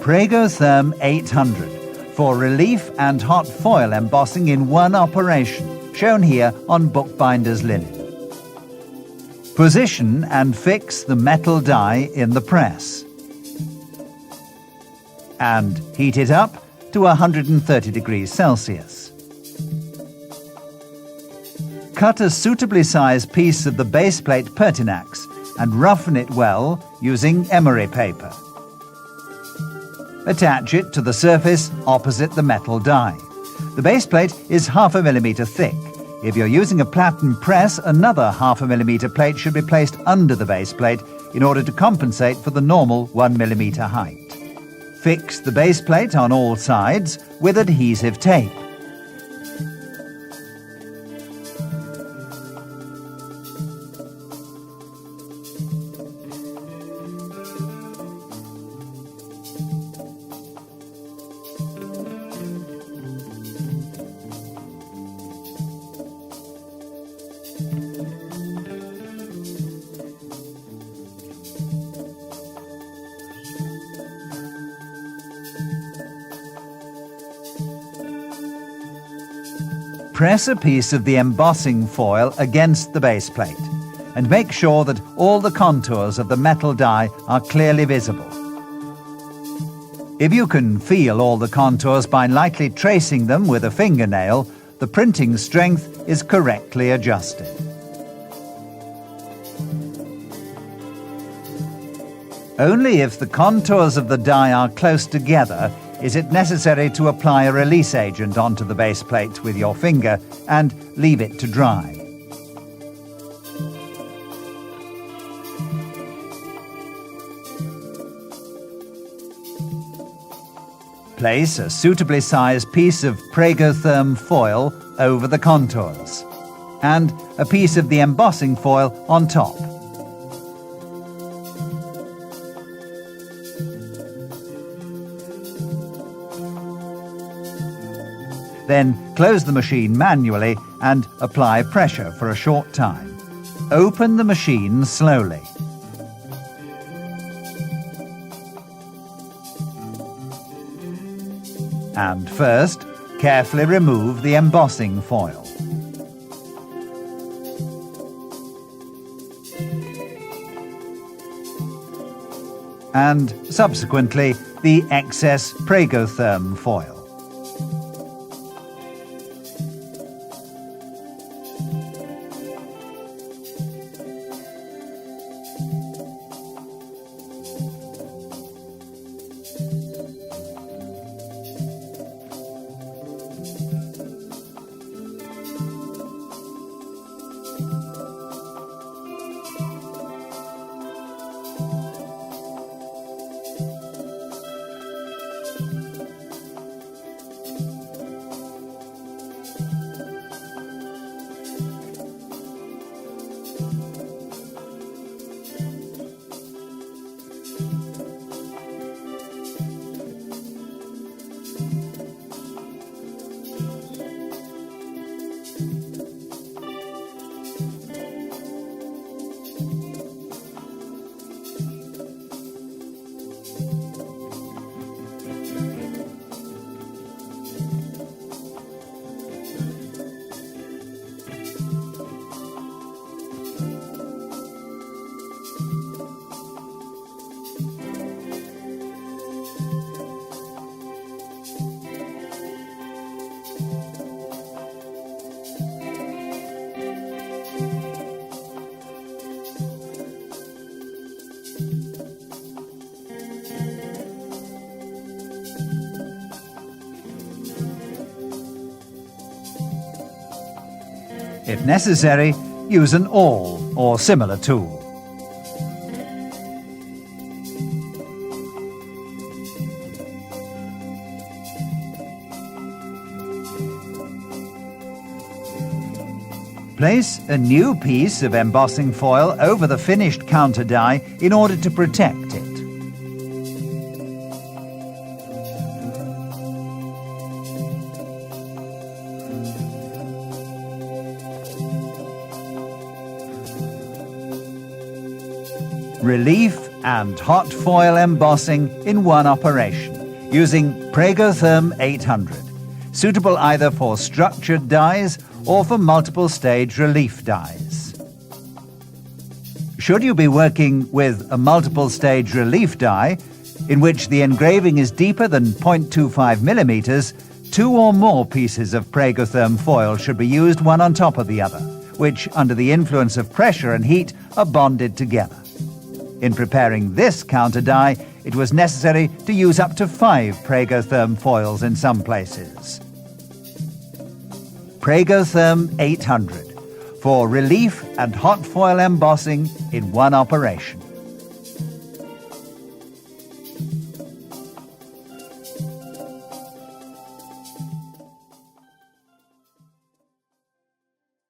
PRÄGOtherm 800 for relief and hot foil embossing in one operation, shown here on bookbinder's linen. Position and fix the metal die in the press. And heat it up to 130 degrees Celsius. Cut a suitably sized piece of the base plate PERTINAX and roughen it well using emery paper. Attach it to the surface opposite the metal die. The base plate is 0.5 millimeter thick. If you're using a platen press, another 0.5 millimeter plate should be placed under the base plate in order to compensate for the normal 1 millimeter height. Fix the base plate on all sides with adhesive tape. Press a piece of the embossing foil against the base plate and make sure that all the contours of the metal die are clearly visible. If you can feel all the contours by lightly tracing them with a fingernail, the printing strength is correctly adjusted. Only if the contours of the die are close together is it necessary to apply a release agent onto the base plate with your finger and leave it to dry. Place a suitably sized piece of PRÄGOtherm foil over the contours and a piece of the embossing foil on top. Then close the machine manually and apply pressure for a short time. Open the machine slowly. And first, carefully remove the embossing foil. And subsequently, the excess PRÄGOtherm foil. If necessary, use an awl or similar tool. Place a new piece of embossing foil over the finished counter die in order to protect it. Relief and hot foil embossing in one operation. using PRÄGOtherm 800, suitable either for structured dies or for multiple-stage relief dies. Should you be working with a multiple-stage relief die, in which the engraving is deeper than 0.25 millimeters, 2 or more pieces of PRÄGOtherm foil should be used one on top of the other, which, under the influence of pressure and heat, are bonded together. In preparing this counter die, it was necessary to use up to 5 PRÄGOtherm foils in some places. PRÄGOtherm 800 for relief and hot foil embossing in one operation.